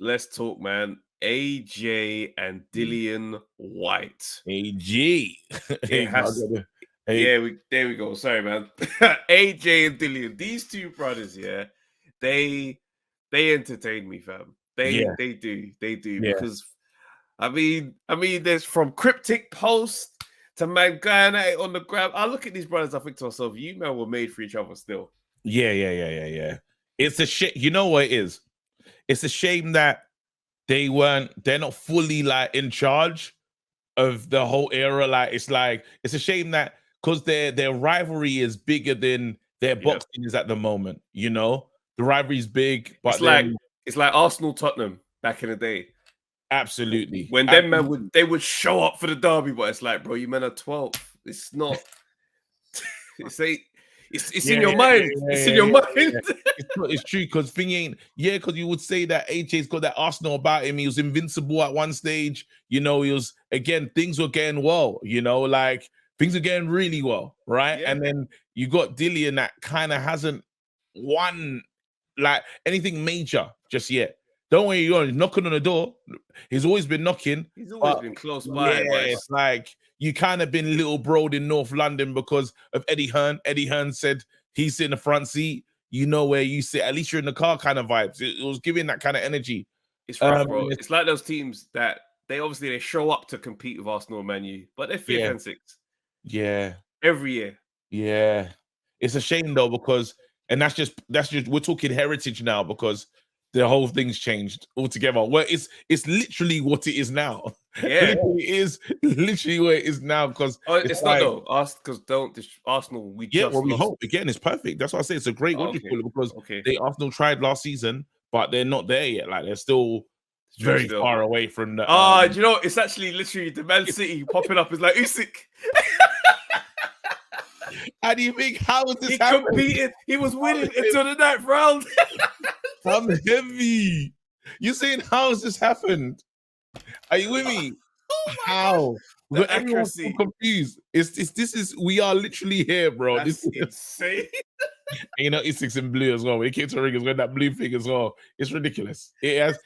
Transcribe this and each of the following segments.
let's talk, man. AJ and Dillian White. AG. It has. Yeah, there we go. Sorry, man. AJ and Dillian. These two brothers, yeah, they entertain me, fam. They do because I mean, there's from cryptic post to man going at it on the ground. I look at these brothers, I think to myself, you men were made for each other still. Yeah. It's a shit. You know what it is? It's a shame that they're not fully like in charge of the whole era. Like it's a shame that because their rivalry is bigger than their boxing is at the moment. You know, the rivalry is big, but it's like Arsenal Tottenham back in the day. Absolutely. When them men would show up for the derby, but it's like, bro, you men are 12. It's not. It's in your mind. It's in your mind. It's true because because you would say that AJ's got that Arsenal about him. He was invincible at one stage. You know, things were getting well. You know, like things are getting really well, right? Yeah. And then you got Dillian that kind of hasn't won like anything major just yet. Don't worry, you're knocking on the door. He's always been knocking. He's always been close by. Yeah, it's like you kind of been little broed in North London because of Eddie Hearn. Eddie Hearn said he's in the front seat. You know where you sit. At least you're in the car kind of vibes. It was giving that kind of energy. It's rough, bro. It's like those teams that they show up to compete with Arsenal and Man U, but they're 5th and 6th. Yeah. Every year. Yeah. It's a shame though because that's just we're talking heritage now because the whole thing's changed altogether. Well, it's literally what it is now. Yeah, it is literally where it is now because it's not though. Arsenal. We hope again. It's perfect. That's why I say it's a great because Arsenal tried last season, but they're not there yet. Like they're still very far away from the. Do you know? It's actually literally the Man City popping up is like Usyk. How do you think? How was this? He competed. He was winning until the 9th round. I'm heavy. You saying how has this happened? Are you with me? How? Everyone's so confused. We are literally here, bro. That's insane. You know, Usyk's in blue as well. When he came to the ring, he's got that blue thing as well. It's ridiculous. It has.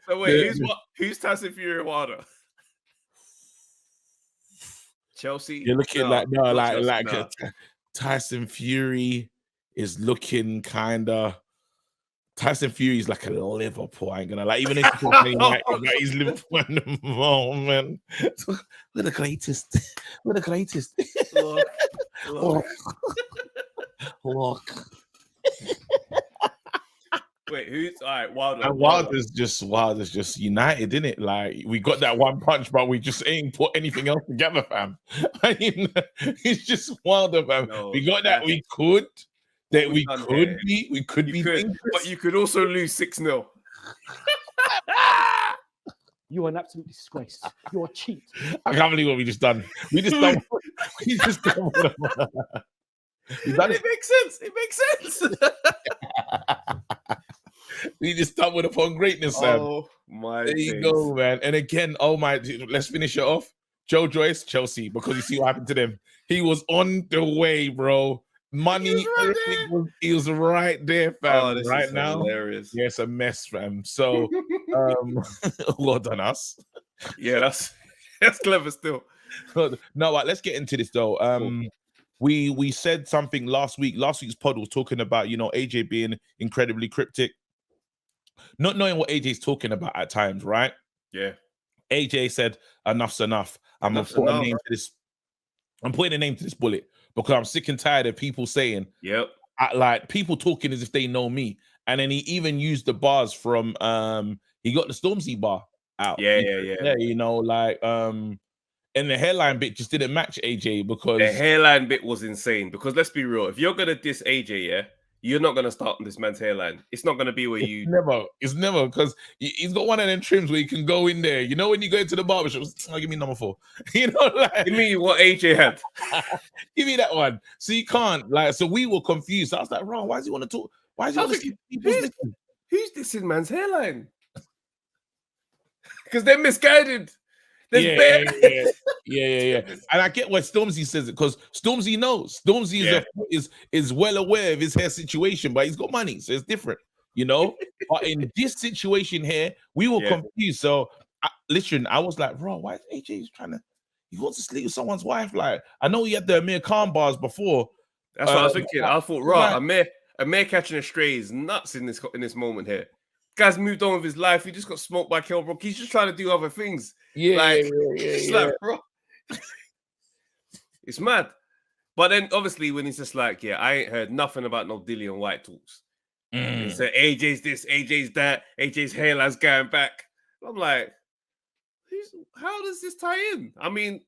So wait, who's Tyson Fury Wilder? Chelsea. You're looking Tyson Fury is looking kind of. Tyson Fury's like a Liverpool. I ain't gonna lie. Even if he's Liverpool at the moment. We're the greatest. We're the greatest. Look. Wait, who's all right? Wilder. And Wilder's just United, isn't it? Like we got that one punch, but we just ain't put anything else together, fam. I mean, it's just Wilder, fam. No, we got that. We could. That we could be, but you could also lose 6-0. You are an absolute disgrace. You're a cheat. I can't believe what we just done. We just done. It makes sense. It makes sense. We just stumbled upon greatness, Sam. Oh my! There you go, man. And again, let's finish it off. Joe Joyce, Chelsea, because you see what happened to them. He was on the way, bro. Money, he was right there, fam. Right now, hilarious. Yeah, it's a mess, fam. So, well done, us. Yeah, that's clever still. No, let's get into this though. We said something last week. Last week's pod was talking about AJ being incredibly cryptic, not knowing what AJ's talking about at times, right? Yeah. AJ said, "Enough's enough. I'm putting a name to this bullet." Because I'm sick and tired of people saying, like people talking as if they know me. And then he even used the bars from he got the Stormzy bar out. Yeah. And the hairline bit just didn't match AJ because the hairline bit was insane. Because let's be real, if you're gonna diss AJ, you're not gonna start on this man's hairline. It's not gonna be where It's never because he's got one of them trims where you can go in there. You know when you go into the barbershop, give me number 4. Give me what AJ had. Give me that one. So you can't so we were confused. I was like, Ron, why does he want to talk? Why is he want to who's dissing man's hairline? Because they're misguided. Yeah. And I get why Stormzy says it because Stormzy knows. Stormzy is well aware of his hair situation, but he's got money, so it's different. you know. But in this situation here, we were confused. So listen, I was like, bro, why is AJ trying to? He wants to sleep with someone's wife. Like, I know he had the Amir Khan bars before. That's what I was thinking. I thought, right, Amir catching a stray is nuts in this moment here. Guy's moved on with his life. He just got smoked by Kell Brook. He's just trying to do other things. Like, bro, it's mad. But then, obviously, when he's just like, I ain't heard nothing about no Dillian White talks. He said, AJ's this, AJ's that, AJ's hairline's going back. I'm like, how does this tie in? I mean,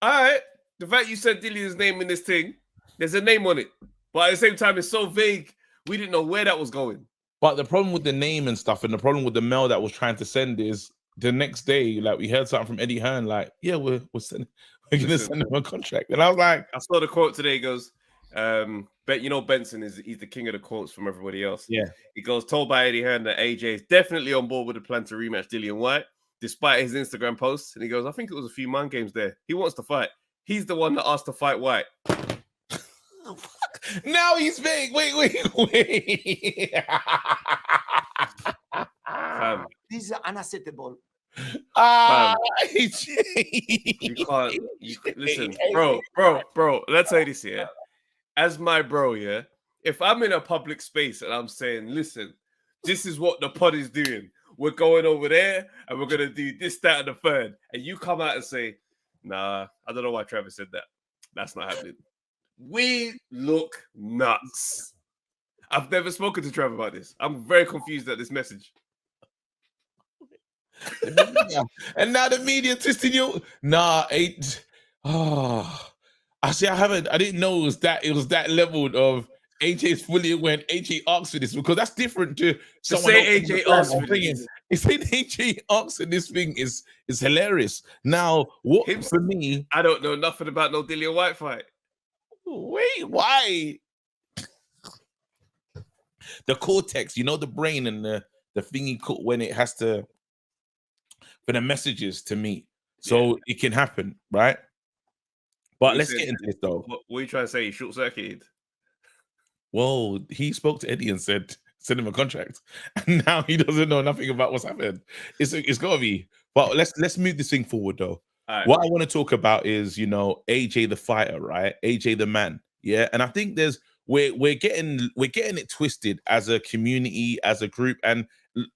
all right, the fact you said Dillian's name in this thing, there's a name on it. But at the same time, it's so vague, we didn't know where that was going. But the problem with the name and stuff, and the problem with the mail that was trying to send is the next day, like we heard something from Eddie Hearn, like, we're gonna send him a contract. And I was like, I saw the quote today. He goes, but you know, Benson he's the king of the quotes from everybody else. Yeah. He goes, told by Eddie Hearn that AJ is definitely on board with the plan to rematch Dillian White, despite his Instagram posts. And he goes, I think it was a few mind games there. He wants to fight. He's the one that asked to fight White. Now he's fake. Wait. This is unacceptable. You can't. Listen, bro. Let's say this here. As my bro, if I'm in a public space and I'm saying, listen, this is what the pod is doing. We're going over there and we're gonna do this, that, and the third. And you come out and say, nah, I don't know why Trevor said that. That's not happening. We look nuts. I've never spoken to Trevor about this. I'm very confused at this message. And now the media twisting you. Nah, I didn't know it was that level of AJ's fully when AJ asks for this, because that's different to someone say AJ asks for this. It's saying AJ asks for this thing is hilarious. Now, for me, I don't know nothing about no Dillian White fight. Wait, why? The cortex, you know, the brain and the thingy when it has to for the messages to meet, so it can happen, right? But let's get into this though. What are you trying to say? Short circuited. Well, he spoke to Eddie and said, send him a contract. And now he doesn't know nothing about what's happened. It's gotta be. But let's move this thing forward though. Right. What I want to talk about is, you know, AJ the fighter, right? AJ the man. Yeah. And I think we're getting it twisted as a community, as a group. And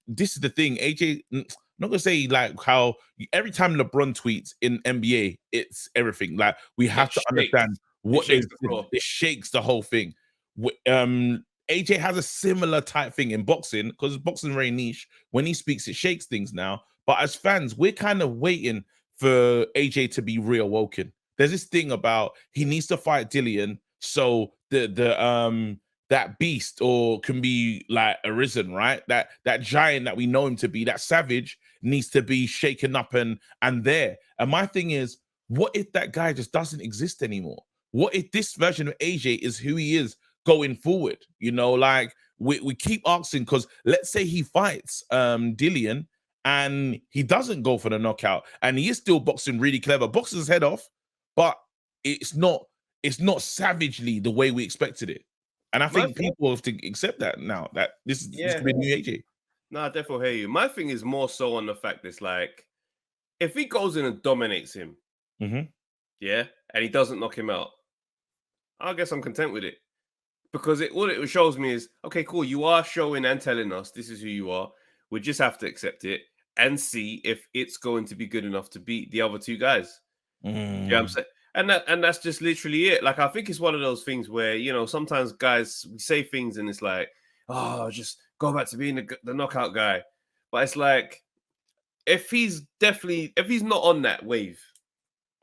this is the thing, AJ, I'm not gonna say like how every time LeBron tweets in NBA, it's everything. Like we have to understand what it shakes the whole thing. AJ has a similar type thing in boxing, because boxing very niche. When he speaks, it shakes things now. But as fans, we're kind of waiting for AJ to be reawoken. There's this thing about he needs to fight Dillian, so that beast or can be like arisen, right? That giant that we know him to be, that savage, needs to be shaken up and there. And my thing is, what if that guy just doesn't exist anymore? What if this version of AJ is who he is going forward? You know, like we keep asking, because let's say he fights Dillian and he doesn't go for the knockout, and he is still boxing really clever, boxes his head off, but it's not savagely the way we expected it. And I think people have to accept that now, that this could be a new AJ. No, I definitely hear you. My thing is more so on the fact it's like, if he goes in and dominates him, and he doesn't knock him out, I guess I'm content with it. Because all it shows me is, okay, cool, you are showing and telling us this is who you are. We just have to accept it and see if it's going to be good enough to beat the other two guys. You know what I'm saying? And that's just literally it. Like, I think it's one of those things where, you know, sometimes guys, we say things and it's like, oh, just go back to being the knockout guy. But it's like, if he's not on that wave,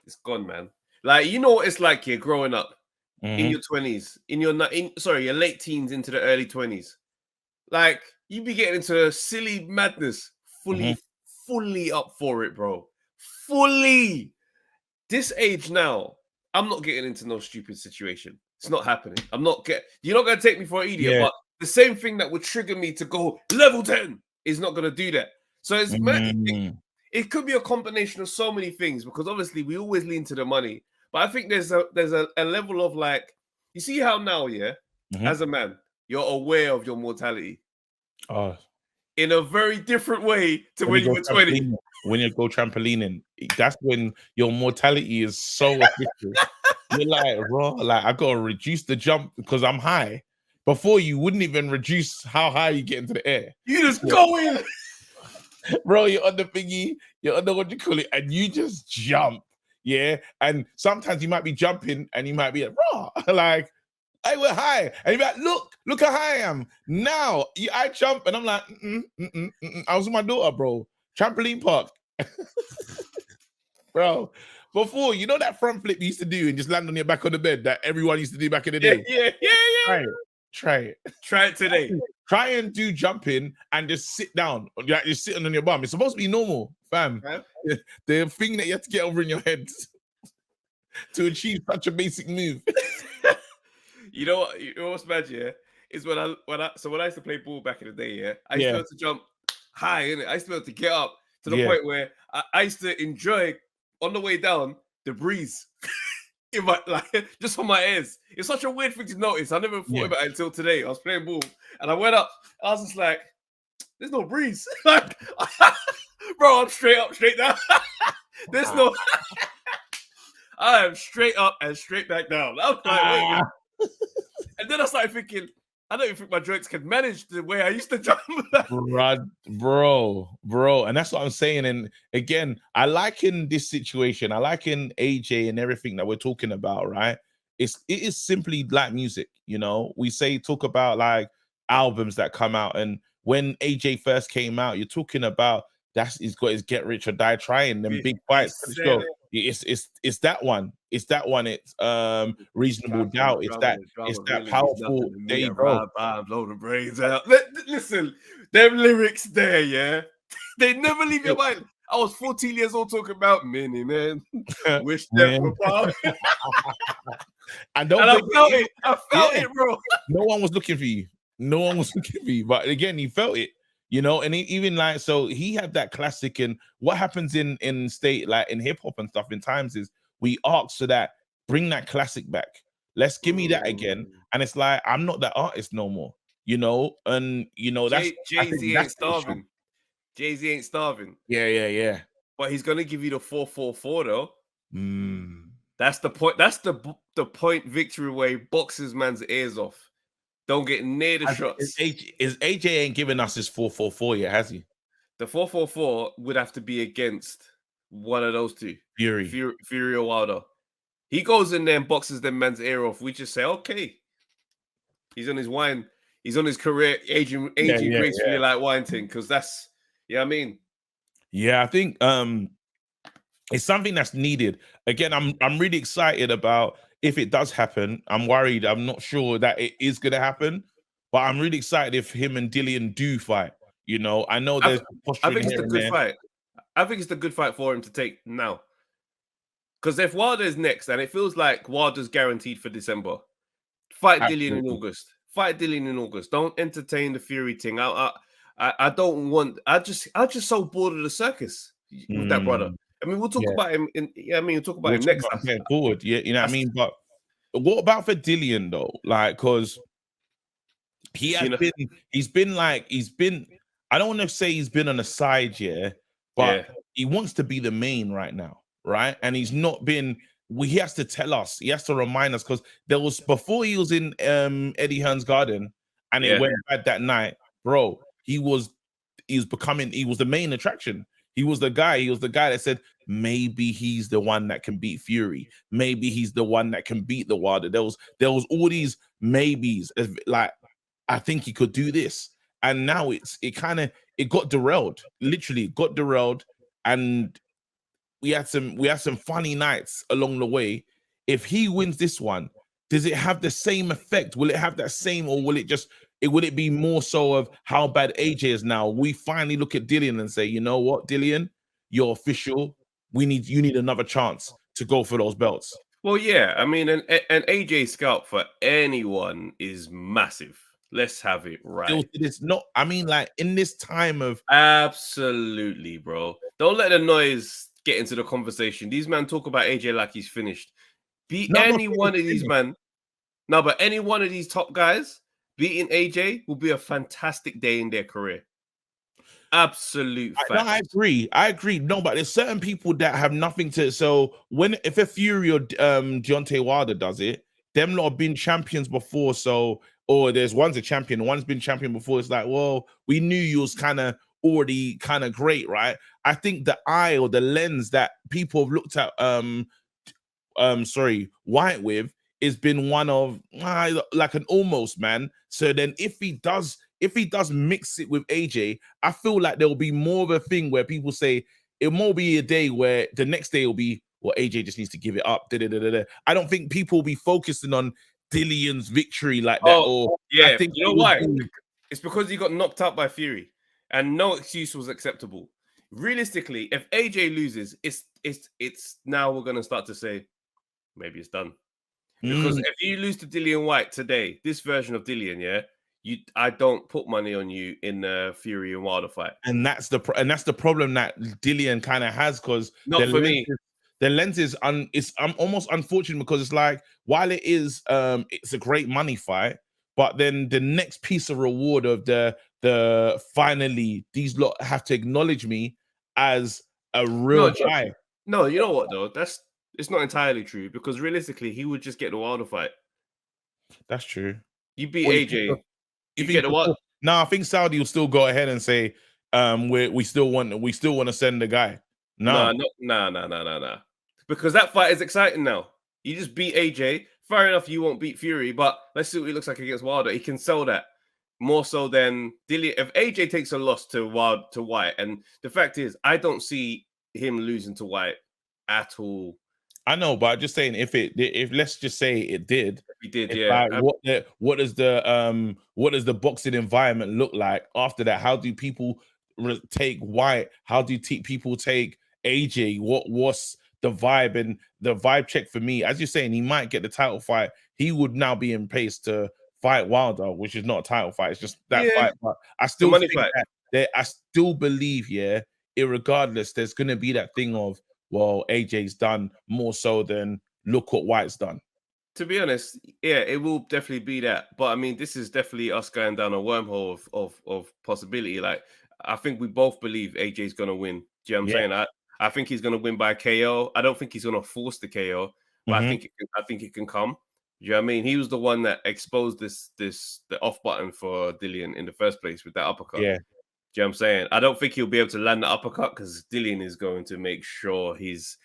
it's gone, man. Like, you know what it's like here growing up in your 20s, your late teens into the early 20s. Like, you be getting into silly madness, fully up for it, bro. Fully. This age now, I'm not getting into no stupid situation. It's not happening. You're not going to take me for an idiot, but the same thing that would trigger me to go level 10 is not going to do that. So it could be a combination of so many things, because obviously we always lean to the money. But I think there's a level of like, you see how now, as a man, you're aware of your mortality. Oh, in a very different way to when you were 20. When you go trampolining, that's when your mortality is so official. You're like, bro, like I gotta reduce the jump because I'm high. Before you wouldn't even reduce how high you get into the air. You just go in. Bro, you're on the thingy, you're on the what you call it, and you just jump. Yeah. And sometimes you might be jumping and you might be like, bro, like, I went high. And you're like, look how high I am. Now I jump and I'm like, I was with my daughter, bro. Trampoline park. Bro, before, you know that front flip you used to do and just land on your back on the bed that everyone used to do back in the day? Yeah. Try it today. Try and do jumping and just sit down. Like you're sitting on your bum. It's supposed to be normal, fam. The thing that you have to get over in your head to achieve such a basic move. You know what's mad, yeah? Is when I used to play ball back in the day, yeah, I used to be able to jump high, innit? I used to be able to get up to the point where I used to enjoy on the way down the breeze. In my, like, just on my ears. It's such a weird thing to notice. I never thought about it until today. I was playing ball and I went up. I was just like, there's no breeze. Like, bro, I'm straight up, straight down. There's no I am straight up and straight back down. I was like, wait. And then I started thinking, I don't even think my joints can manage the way I used to jump. bro. And that's what I'm saying. And again, I like in this situation, I like in AJ and everything that we're talking about, right? It is simply like music, you know. We talk about like albums that come out, and when AJ first came out, you're talking about he's got his Get Rich or Die Trying, them big fights. It's that one. It's that one. It's Reasonable Doubt. It's that really powerful day, bro. Blow the brains out. Listen, them lyrics there, yeah. They never leave your mind. I was 14 years old talking about many men. Wish death were part. And I felt it. I felt it, bro. No one was looking for you. But again, he felt it. You know, and even like, so he had that classic. And what happens in state, like in hip hop and stuff in times, is we ask for that, bring that classic back. Let's give me that again. And it's like, I'm not that artist no more, you know? And, you know, that's Jay-Z ain't starving. Jay-Z ain't starving. Yeah. But he's going to give you the 4-4-4 though. That's the point. That's the point victory way boxes man's ears off. Don't get near the shots. Is AJ ain't giving us his 4-4-4 yet, has he? The 4-4-4 would have to be against one of those two. Fury or Wilder. He goes in there and boxes them man's ear off. We just say, okay. He's on his wine. He's on his career aging gracefully like wine thing. Because that's, I mean. Yeah, I think it's something that's needed. Again, I'm really excited about if it does happen. I'm worried. I'm not sure that it is going to happen, but I'm really excited if him and Dillian do fight. You know, I know there's I think it's a good fight. I think it's the good fight for him to take now. Because if Wilder's next, and it feels like Wilder's guaranteed for December, fight Dillian in August. Fight Dillian in August. Don't entertain the Fury thing. I don't want. I'm just so bored of the circus with that brother. I mean, we'll talk about him. We'll talk about him next time. Forward, you know what I mean. But what about for Dillian though? Like, because he has been. He's been. I don't want to say he's been on the side, but he wants to be the main right now, right? And he's not been. He has to tell us. He has to remind us, because there was before he was in Eddie Hearn's garden, and it went bad that night, bro. He was the main attraction. He was the guy that said, maybe he's the one that can beat Fury. Maybe he's the one that can beat the Wilder. There was all these maybes. Like, I think he could do this. And now it got derailed. Literally got derailed. And we had some funny nights along the way. If he wins this one, does it have the same effect? Will it have that same, or will it be more so of how bad AJ is now? We finally look at Dillian and say, you know what, Dillian, you're official. You need another chance to go for those belts. Well, yeah, I mean, an AJ scalp for anyone is massive. Let's have it right. It's not. I mean, like in this time of absolutely, bro. Don't let the noise get into the conversation. These men talk about AJ like he's finished. Any one of these men. No, but any one of these top guys. beating AJ will be a fantastic day in their career. Absolute fact. No, I agree. No, but there's certain people that have nothing to. So if a Fury or Deontay Wilder does it, them lot have been champions before. So, or there's one's a champion, one's been champion before. It's like, well, we knew you was kind of already kind of great, right? I think the eye or the lens that people have looked at White with has been one of like an almost, man. So then if he does mix it with AJ, I feel like there will be more of a thing where people say it will be a day where the next day will be, well, AJ just needs to give it up. I don't think people will be focusing on Dillian's victory like that. Or I think you know why? It's because he got knocked out by Fury, and no excuse was acceptable. Realistically, if AJ loses, it's now we're gonna start to say maybe it's done. Because if you lose to Dillian White today, this version of Dillian, I don't put money on you in the Fury and Wilder fight. And that's the problem that Dillian kind of has, because not for me. The lens is it's almost unfortunate, because it's like, while it is it's a great money fight, but then the next piece of reward of the finally these lot have to acknowledge me as a real guy. No, you know what though? It's not entirely true, because realistically he would just get the Wilder fight. That's true. You beat AJ. You get the what? No, I think Saudi will still go ahead and say we still want to send the guy. No. Because that fight is exciting now. You just beat AJ. Fair enough, you won't beat Fury, but let's see what he looks like against Wilder. He can sell that more so than Dillian. If AJ takes a loss to White, and the fact is, I don't see him losing to White at all. I know, but I'm just saying, if let's just say it did, he did, yeah. Like, what does the boxing environment look like after that? How do people take White? How do people take AJ? What's the vibe? And the vibe check for me, as you're saying, he might get the title fight. He would now be in pace to fight Wilder, which is not a title fight. It's just that fight. But I still think I still believe, irregardless, there's gonna be that thing of, well, AJ's done more so than look what White's done. To be honest, it will definitely be that. But I mean, this is definitely us going down a wormhole of possibility. Like, I think we both believe AJ's gonna win. Do you know what I'm saying? I think he's gonna win by KO. I don't think he's gonna force the KO, but I think it can come. Do you know what I mean? He was the one that exposed the off button for Dillian in the first place with that uppercut. Yeah. Do you know what I'm saying? I don't think he'll be able to land the uppercut, because Dillian is going to make sure he's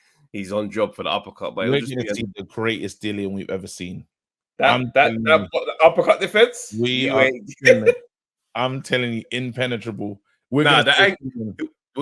on job for the uppercut. But we're going to see the greatest Dillian we've ever seen. That uppercut defense? I'm telling you, impenetrable. We're going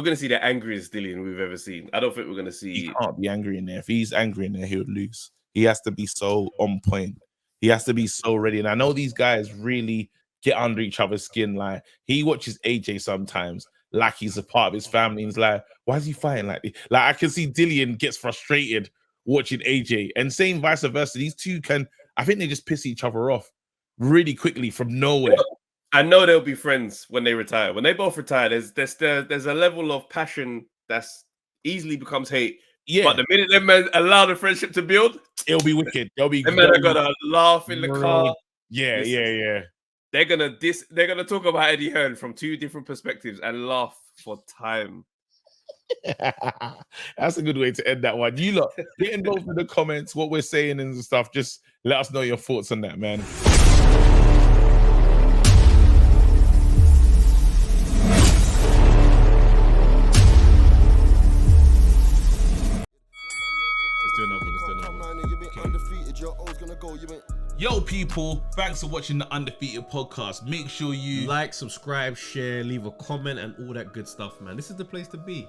to see the angriest Dillian we've ever seen. I don't think we're going to see... He can't be angry in there. If he's angry in there, he would lose. He has to be so on point. He has to be so ready. And I know these guys really get under each other's skin. Like, he watches AJ sometimes like he's a part of his family. He's like, why is he fighting like this? Like, I can see Dillian gets frustrated watching AJ, and same vice versa. These two I think they just piss each other off really quickly from nowhere. I know they'll be friends when they retire. When they both retire, there's a level of passion that's easily becomes hate. Yeah. But the minute them men allow the friendship to build, it'll be wicked. They'll be. Them men are gonna laugh in the car. Yeah. They're gonna talk about Eddie Hearn from two different perspectives and laugh for time. That's a good way to end that one. You lot, get involved in the comments, what we're saying and stuff. Just let us know your thoughts on that, man. Yo, people, thanks for watching the Undefeated podcast. Make sure you like, subscribe, share, leave a comment, and all that good stuff, man. This is the place to be.